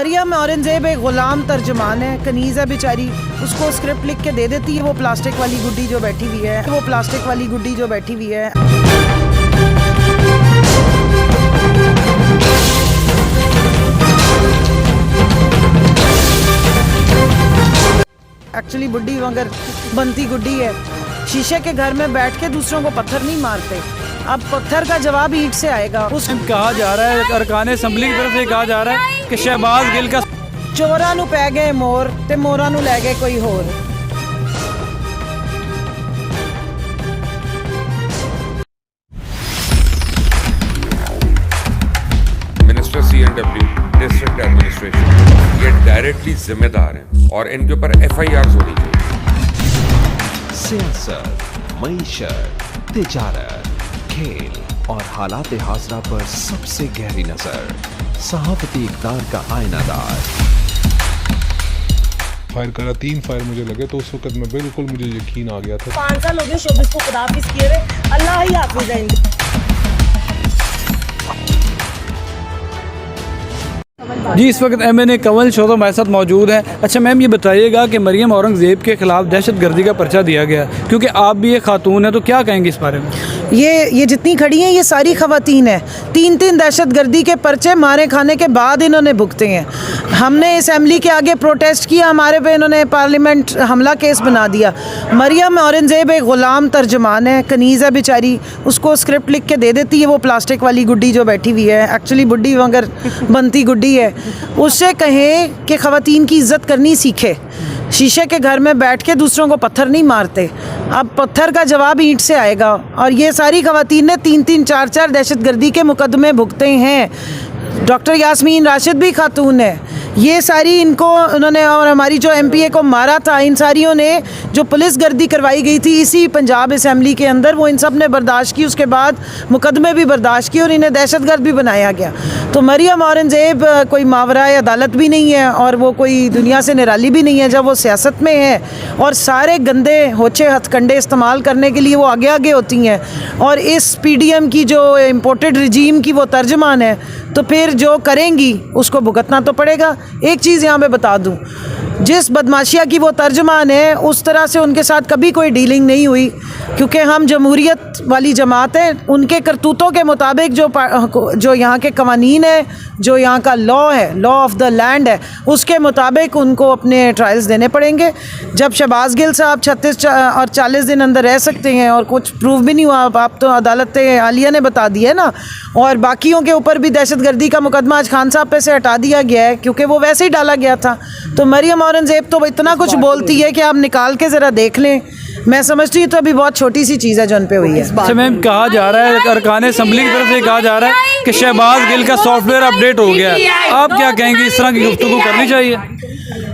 मरियम औरंगजेब एक गुलाम तर्जमान है, कनीज़ है बेचारी। उसको स्क्रिप्ट लिख के दे देती है वो प्लास्टिक वाली गुड्डी जो बैठी हुई है, वो प्लास्टिक वाली गुड्डी जो बैठी हुई है। एक्चुअली बुड्ढी मगर बनती गुड्डी है। शीशे के घर में बैठ के दूसरों को पत्थर नहीं मारते, अब पत्थर का जवाब ईंट से आएगा। उस कहा जा रहा है, अरकान असम्बली की तरफ से कहा जा रहा है कि शहबाज गिल का चोरा नू पै गए मोर ते मोरा नू लै गए कोई होर। मिनिस्टर CNW डिस्ट्रिक्ट एडमिनिस्ट्रेशन ये डायरेक्टली जिम्मेदार हैं और इनके ऊपर FIR होनी चाहिए। सियासत, मईशत, तिजारत, खेल और हालात हाजरा पर सबसे गहरी नजर, सहाफती इक़दार का आईनादार। फायर करा, 3 फायर मुझे लगे तो उस वक्त में बिल्कुल मुझे यकीन आ गया था। 5 साल हो गए शोबिस को खुदाफिज किए हुए, अल्लाह ही हाफिज है। जी, इस वक्त MNA कंवल शोधा हमारे साथ मौजूद हैं। अच्छा मैम, ये बताइएगा कि मरियम औरंगज़ेब के ख़िलाफ़ दहशतगर्दी का पर्चा दिया गया, क्योंकि आप भी एक खातून हैं, तो क्या कहेंगे इस बारे में? ये जितनी खड़ी हैं ये सारी ख़वातीन हैं। 3 दहशतगर्दी के पर्चे मारे खाने के बाद इन्होंने भुगते हैं। हमने असम्बली के आगे प्रोटेस्ट किया, हमारे पे इन्होंने पार्लियामेंट हमला केस बना दिया। मरियम औरंगज़ेब एक ग़ुलाम तर्जमान है, कनीज़ है बेचारी। उसको स्क्रिप्ट लिख के दे देती है वो प्लास्टिक वाली गुड्डी जो बैठी हुई है। एक्चुअली बुड्ढी मगर बनती गुड्डी है। उससे कहें कि ख़वातीन की इज़्ज़त करनी सीखे। शीशे के घर में बैठ के दूसरों को पत्थर नहीं मारते, अब पत्थर का जवाब ईंट से आएगा। और ये सारी ख़वातीन ने 3-3, 4-4 दहशतगर्दी के मुकदमे भुगते हैं। डॉक्टर यास्मीन राशिद भी खातून है। ये सारी इनको उन्होंने, और हमारी जो MPA को मारा था, इन सारियों ने जो पुलिस गर्दी करवाई गई थी इसी पंजाब असम्बली के अंदर, वो इन सब ने बर्दाश्त की। उसके बाद मुकदमे भी बर्दाश्त किए और इन्हें दहशतगर्द भी बनाया गया। तो मरियम औरंगज़ेब कोई मावरा अदालत भी नहीं है और वो कोई दुनिया से निराली भी नहीं है। जब वो सियासत में है और सारे गंदे होचे हथकंडे इस्तेमाल करने के लिए वो आगे आगे होती हैं, और इस PDM की जो इम्पोर्टेड रजीम की वो तर्जमान है, तो फिर जो करेंगी उसको भुगतना तो पड़ेगा। एक चीज़ यहाँ पे बता दूँ, जिस बदमाशिया की वो तर्जमान है उस तरह से उनके साथ कभी कोई डीलिंग नहीं हुई, क्योंकि हम जमहूरियत वाली जमात है। उनके करतूतों के मुताबिक जो यहाँ के कवानीन है, जो यहाँ का लॉ है, लॉ ऑफ द लैंड है, उसके मुताबिक उनको अपने ट्रायल्स देने पड़ेंगे। जब शहबाज गिल साहब 36 और 40 दिन अंदर रह सकते हैं और कुछ प्रूफ भी नहीं हुआ, आप तो अदालत आलिया ने बता दिया है ना। और बाकियों के ऊपर भी दहशतगर्दी का मुकदमा आज खान साहब पे से हटा दिया गया है, क्योंकि वो वैसे ही डाला गया था। तो मरियम औरंगज़ेब तो इतना कुछ बोलती है कि आप निकाल के ज़रा देख लें। मैं समझती हूँ तो अभी बहुत छोटी सी चीज़ है जो उन पे हुई है। अच्छा मैम, कहा जा रहा है, अरकान असम्बली की तरफ से कहा जा रहा है कि शहबाज गिल का सॉफ्टवेयर अपडेट हो गया है। आप क्या कहेंगे, इस तरह की गुफ्तगू करनी चाहिए?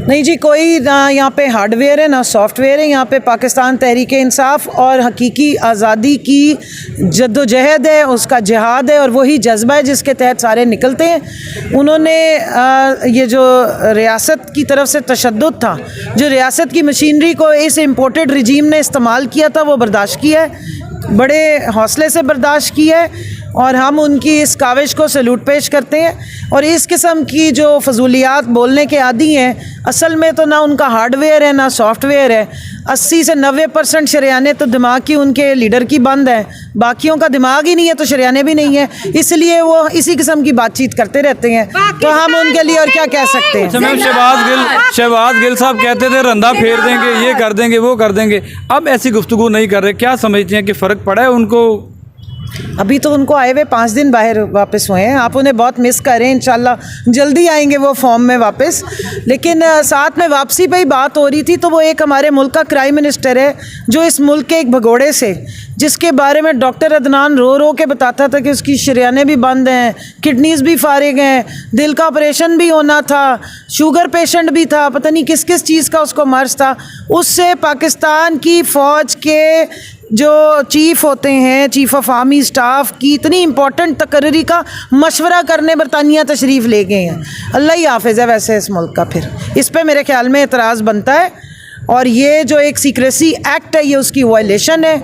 नहीं जी, कोई ना यहाँ पे हार्डवेयर है ना सॉफ्टवेयर है। यहाँ पे पाकिस्तान तहरीक इंसाफ और हकीकी आज़ादी की जद्दोजहद है, उसका जिहाद है, और वही जज्बा है जिसके तहत सारे निकलते हैं। उन्होंने ये जो रियासत की तरफ से तशद्दुद था, जो रियासत की मशीनरी को इस इम्पोर्टेड रजीम ने इस्तेमाल किया था, वो बर्दाश्त किया है, बड़े हौसले से बर्दाश्त किया है, और हम उनकी इस काविश को सैल्यूट पेश करते हैं। और इस किस्म की जो फजूलियात बोलने के आदी हैं, असल में तो ना उनका हार्डवेयर है ना सॉफ्टवेयर है। 80 से 90% शरियाने तो दिमाग की उनके लीडर की बंद है, बाकियों का दिमाग ही नहीं है तो शरियाने भी नहीं है, इसलिए वो इसी किस्म की बातचीत करते रहते हैं। तो हम उनके लिए और क्या कह सकते हैं। अच्छा मैम, शहबाज गिल साहब कहते थे रंधा फेर देंगे, ये कर देंगे, वो कर देंगे, अब ऐसी गुफ्तगू नहीं कर रहे। क्या समझते हैं कि फ़र्क पड़ा है उनको? अभी तो उनको आए हुए 5 दिन बाहर वापस हुए हैं। आप उन्हें बहुत मिस कर रहे हैं, इंशाल्लाह जल्दी आएंगे वो फॉर्म में वापस। लेकिन साथ में वापसी पे ही बात हो रही थी, तो वो एक हमारे मुल्क का क्राइम मिनिस्टर है जो इस मुल्क के एक भगोड़े से, जिसके बारे में डॉक्टर अदनान रो रो के बताता था कि उसकी शरियाने भी बंद हैं, किडनीज़ भी फारिग हैं, दिल का ऑपरेशन भी होना था, शुगर पेशेंट भी था, पता नहीं किस किस चीज़ का उसको मर्ज था। उससे पाकिस्तान की फ़ौज के जो चीफ़ होते हैं, चीफ़ ऑफ आर्मी स्टाफ की इतनी इम्पोर्टेंट तकर्री का मशवरा करने बरतानिया तशरीफ़ ले गए हैं। अल्लाह ही हाफिज़ है वैसे इस मुल्क का। फिर इस पे मेरे ख्याल में एतराज़ बनता है। और ये जो एक सीक्रेसी एक्ट है ये उसकी वायलेशन है।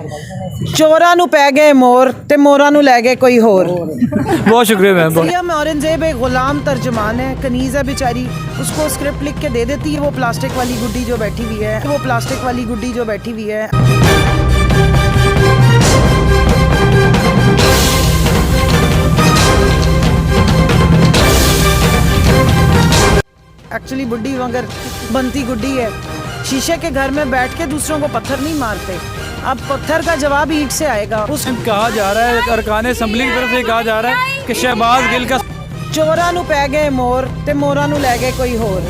चोरां नू पै गए मोर ते मोरां नू लै गए कोई होर। बहुत शुक्रिया मैम। मरियम औरंगजेब एक गुलाम तर्जमान है, कनीज़ है बेचारी, उसको स्क्रिप्ट लिख के दे देती है वो प्लास्टिक वाली गुड्डी जो बैठी हुई है, वो प्लास्टिक वाली गुड्डी जो बैठी हुई है। एक्चुअली बुड्ढी मगर बनती गुड्डी है। शीशे के घर में बैठ के दूसरों को पत्थर नहीं मारते, अब पत्थर का जवाब ईंट से आएगा। उस कहा जा रहा है, अरकान असम्बली की तरफ से कहा जा रहा है कि शहबाज गिल का चोरां नू पै गए मोर ते मोरां नू लै गए कोई होर।